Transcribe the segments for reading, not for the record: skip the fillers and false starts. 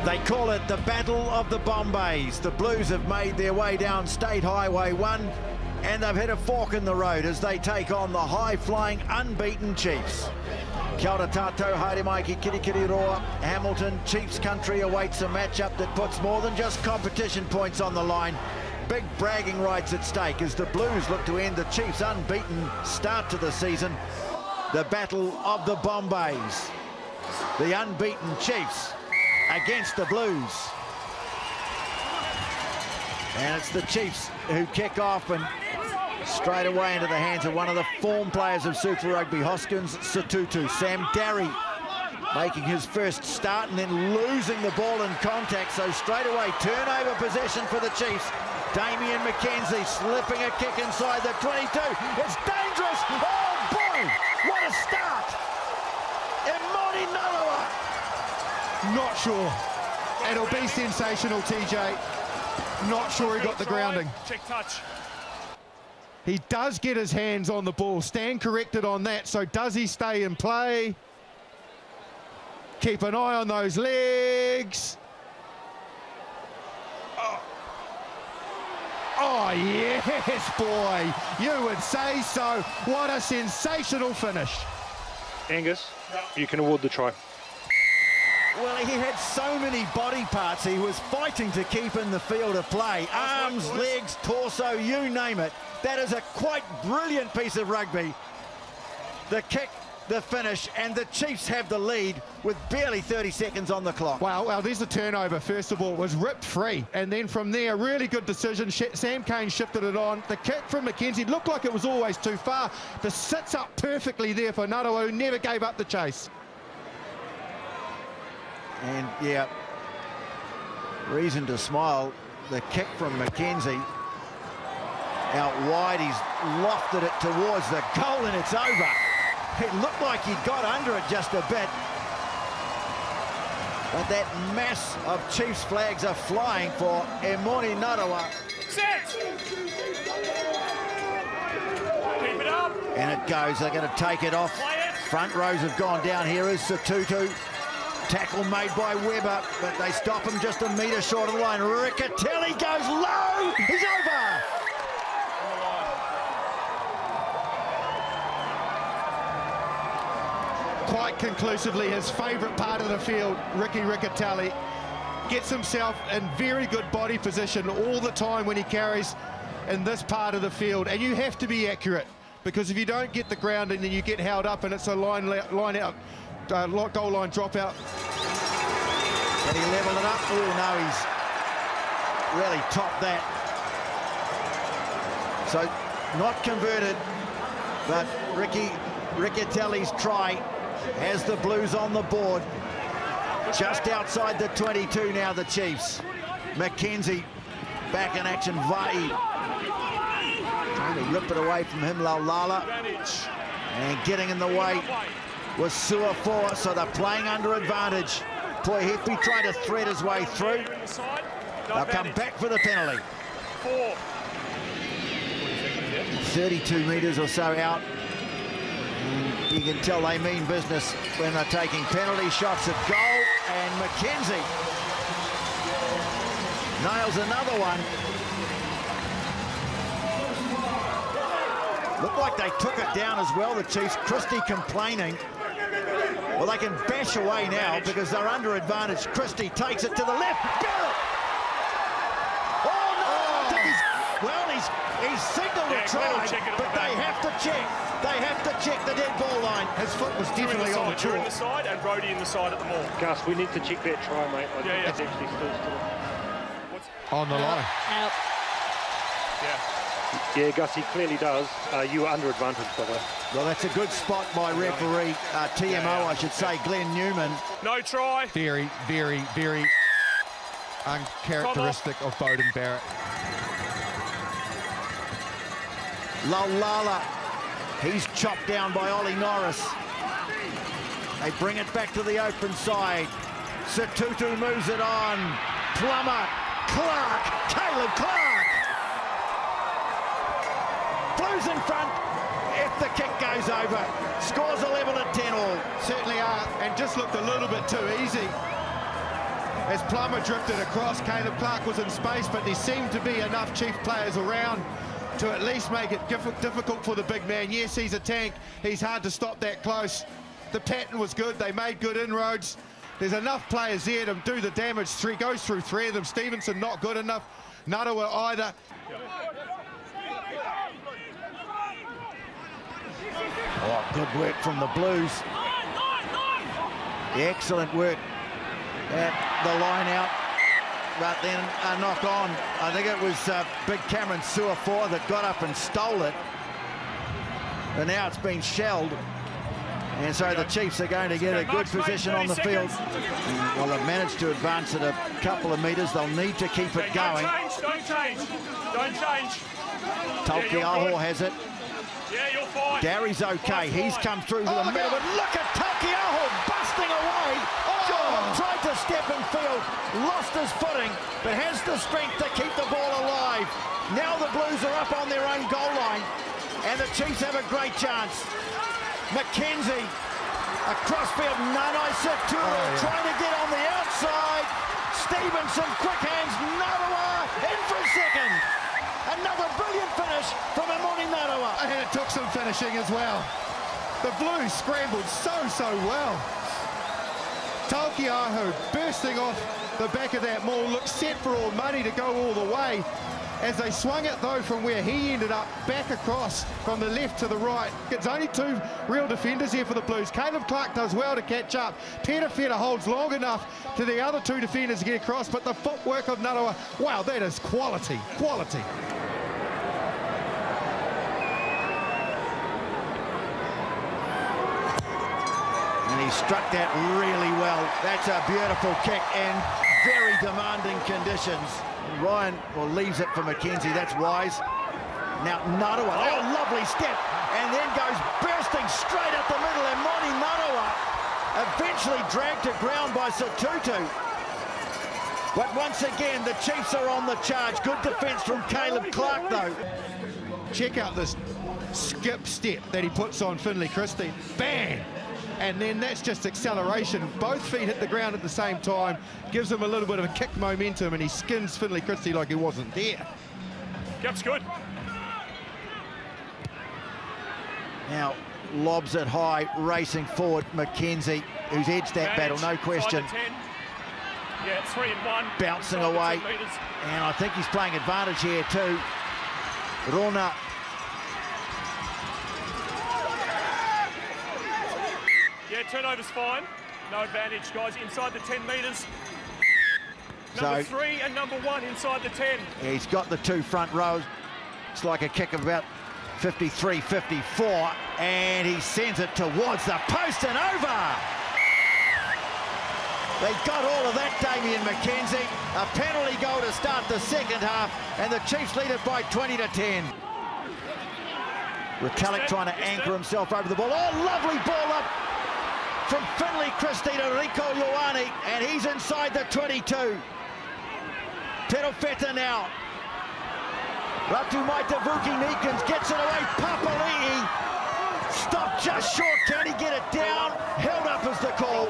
They call it the Battle of the Bombays. The Blues have made their way down State Highway 1 and they've hit a fork in the road as they take on the high-flying, unbeaten Chiefs. Kia ora tātou, haere mai ki kirikiri roa. Hamilton, Chiefs country awaits a matchup that puts more than just competition points on the line. Big bragging rights at stake as the Blues look to end the Chiefs' unbeaten start to the season. The Battle of the Bombays. The unbeaten Chiefs against the Blues. And it's the Chiefs who kick off and straight away into the hands of one of the form players of Super Rugby, Hoskins Sotutu. Sam Darry making his first start and then losing the ball in contact, so straight away turnover possession for the Chiefs. Damien McKenzie slipping a kick inside the 22. It's dangerous. Oh boy, what a start. Emoni Narawa. Not sure. It'll be sensational, TJ. Not sure he got the grounding. Check touch. He does get his hands on the ball. Stan corrected on that, so does he stay in play? Keep an eye on those legs. Oh, yes, boy. You would say so. What a sensational finish. Angus, you can award the try. Well, he had so many body parts he was fighting to keep in the field of play. Arms, legs, torso, you name it. That is a quite brilliant piece of rugby. The kick, the finish, and the Chiefs have the lead with barely 30 seconds on the clock. Well, there's the turnover. First of all, it was ripped free. And then from there, really good decision. Sam Cane shifted it on. The kick from McKenzie looked like it was always too far. The sits up perfectly there for Narawa, who never gave up the chase. And yeah, reason to smile. The kick from McKenzie out wide, he's lofted it towards the goal and it's over. It looked like he got under it just a bit, but that mass of Chiefs flags are flying for Emoni Narawa. Set. Keep it up. And it goes. They're going to take it off. Front rows have gone down. Here is Sotutu. Tackle made by Weber, but they stop him just a metre short of the line. Riccatelli goes low. He's over. Quite conclusively, his favourite part of the field, Riccatelli, gets himself in very good body position all the time when he carries in this part of the field. And you have to be accurate, because if you don't get the grounding, then you get held up and it's a line out. Goal line dropout. Can he level it up? Oh no, he's really topped that. So not converted, but Riccatelli's try has the Blues on the board. Just outside the 22 now, the Chiefs. McKenzie back in action. Vai trying to rip it away from him, Laulala, and getting in the way was Suafoa, so they're playing under advantage. Poihepi trying to thread his way through. They'll come back for the penalty. 32 metres or so out. And you can tell they mean business when they're taking penalty shots at goal. And McKenzie nails another one. Looked like they took it down as well, the Chiefs. Christie complaining. Well, they can bash away now because they're under advantage. Christie takes it to the left. Barrett! Oh, no! Well, he's signalled a try, but they have to check. They have to check the dead ball line. His foot was definitely on the chalk. In the side and Brody in the side at the maul. Gus, we need to check that try, mate. I think it's actually still. On the line. Out. Yeah, Gus, he clearly does. You were under advantage, by the way. Well, that's a good spot by referee, TMO, I should say, Glenn Newman. No try. Very, very, very uncharacteristic of Beauden Barrett. Laulala, he's chopped down by Ollie Norris. They bring it back to the open side. Sotutu moves it on. Plummer, Clark, Caleb Clark. Blues in front. If the kick goes over, scores 11 at 10 all. Certainly are, and just looked a little bit too easy. as Plummer drifted across. Caleb Clark was in space, but there seemed to be enough Chief players around to at least make it difficult for the big man. Yes, he's a tank. He's hard to stop that close. The pattern was good. They made good inroads. There's enough players there to do the damage. Goes through three of them. Stevenson not good enough. Narawa either. Oh, good work from the Blues. Excellent work at the line out, but then a knock on. I think it was big Cameron Suafor that got up and stole it, and now it's been shelled, and so the Chiefs are going to get a good position on the field. Well, they've managed to advance it a couple of metres. They'll need to keep it going. Don't change. Talkiaho has it. Yeah, you're fine. Gary's okay. He's come through to the middle, but look at Talkiaho busting away. Oh, tried to step in field, lost his footing, but has the strength to keep the ball alive. Now the Blues are up on their own goal line, and the Chiefs have a great chance. McKenzie across field. Nanai Satura trying to get on the outside. Stevenson, quick hands. Narawa in for a second. Another brilliant finish from Amoni Narawa. And it took some finishing as well. The Blues scrambled so well. Talkiaho bursting off the back of that maul, looked set for all money to go all the way. As they swung it though from where he ended up, back across from the left to the right. It's only two real defenders here for the Blues. Caleb Clark does well to catch up. Peter Feta holds long enough to the other two defenders to get across, but the footwork of Narawa, wow, that is quality. And he struck that really well. That's a beautiful kick and very demanding conditions. Ryan leaves it for McKenzie. That's wise. Now Narawa, lovely step, and then goes bursting straight up the middle. And Moni Narawa eventually dragged to ground by Satutu. But once again, the Chiefs are on the charge. Good defence from Caleb Clark, though. Check out this skip step that he puts on Finley Christie. Bang! And then that's just acceleration. Both feet hit the ground at the same time. Gives him a little bit of a kick momentum, and he skins Finley Christie like he wasn't there. Gap's good. Now lobs it high, racing forward. McKenzie, who's edged that battle, no question. Yeah, 3 and 1. Bouncing away. And I think he's playing advantage here too. Rona. Yeah, turnover's fine. No advantage, guys. Inside the 10 metres. So, Number 3 and number 1 inside the 10. He's got the two front rows. It's like a kick of about 53, 54. And he sends it towards the post and over. They got all of that, Damien McKenzie. A penalty goal to start the second half. And the Chiefs lead it by 20-10. Retallick trying to anchor himself over the ball. Oh, lovely ball up from Finley Christie to Rico Ioane, and he's inside the 22. Perofeta now. Ratu Maitavuki Nikens gets it away. Papali'i stopped just short. Can he get it down? Held up as the call.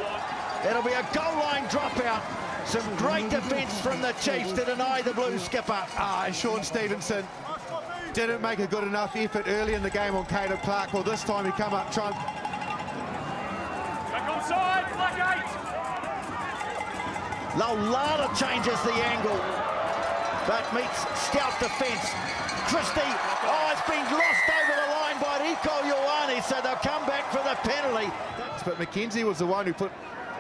It'll be a goal line dropout. Some great defence from the Chiefs to deny the Blues skipper. Sean Stevenson didn't make a good enough effort early in the game on Caleb Clark. Well, this time he come up trying. Back onside, flag 8. Laulala changes the angle, but meets stout defence. Christie, it's been lost over the line by Rico Ioane, so they'll come back for the penalty. But McKenzie was the one who put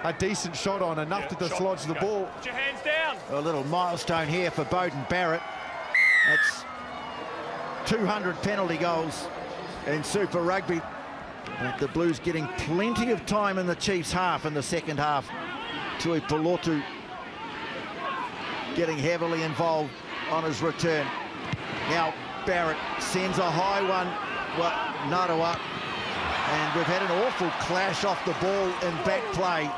a decent shot on, enough to dislodge the ball. Put your hands down. A little milestone here for Bowden Barrett. That's 200 penalty goals in Super Rugby. But the Blues getting plenty of time in the Chiefs' half in the second half. Tui Polotu getting heavily involved on his return. Now Barrett sends a high one. Well, Narawa. And we've had an awful clash off the ball in back play.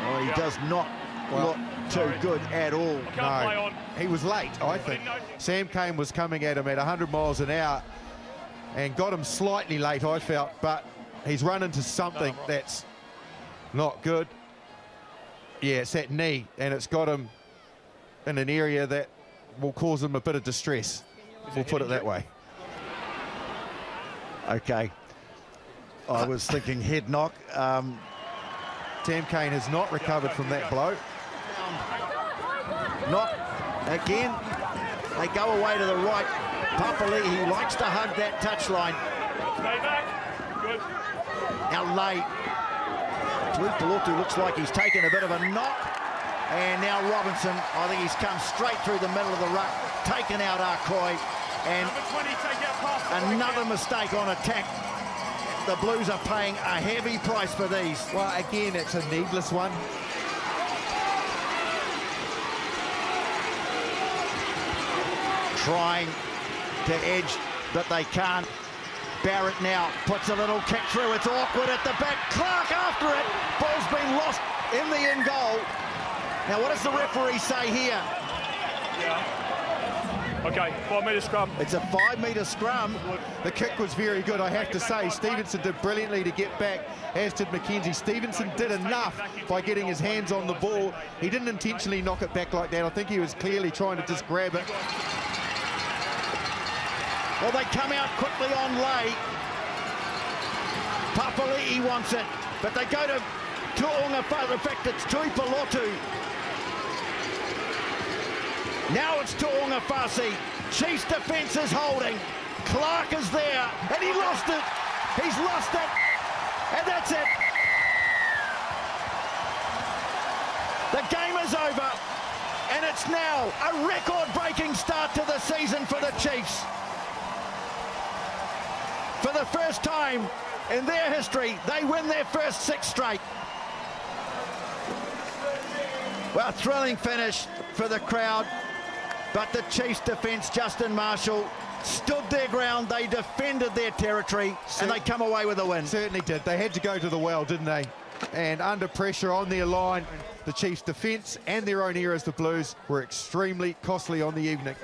Well, he does not look too good at all. No, he was late, I think. Sam Cane was coming at him at 100 miles an hour and got him slightly late, I felt, but he's run into something that's not good. Yeah, it's that knee, and it's got him in an area that will cause him a bit of distress. We'll put it that way. Okay. I was thinking head knock. Tam Cane has not recovered from that blow. Knock again. They go away to the right. Papali'i likes to hug that touchline. Stay back. Good. Now late. Tuipulotu looks like he's taken a bit of a knock. And now Robinson, I think he's come straight through the middle of the ruck, taken out Arcoy. And Number 20, take out pass. another mistake on attack. The Blues are paying a heavy price for these. Well, again, it's a needless one. Trying to edge, but they can't. Barrett now puts a little kick through. It's awkward at the back. Clark after it. Ball's been lost in the end goal. Now, what does the referee say here? Yeah. Okay, 5 metre scrum. It's a 5 metre scrum. The kick was very good, I have to say. Stevenson did brilliantly to get back, as did McKenzie. Stevenson did enough by getting his hands on the ball. He didn't intentionally knock it back like that. I think he was clearly trying to just grab it. Well, they come out quickly on lay. Papali'i wants it, but they go to Tu'ungafasi. In fact, it's Tuipulotu. Now it's Tu'ungafasi. Chiefs defence is holding. Clark is there, and he lost it. He's lost it, and that's it. The game is over, and it's now a record-breaking start to the season for the Chiefs. For the first time in their history, they win their first 6 straight. Well, thrilling finish for the crowd, but the Chiefs' defence, Justin Marshall, stood their ground. They defended their territory, and they come away with a win. Certainly did. They had to go to the well, didn't they? And under pressure on their line, the Chiefs' defence and their own errors, the Blues, were extremely costly on the evening.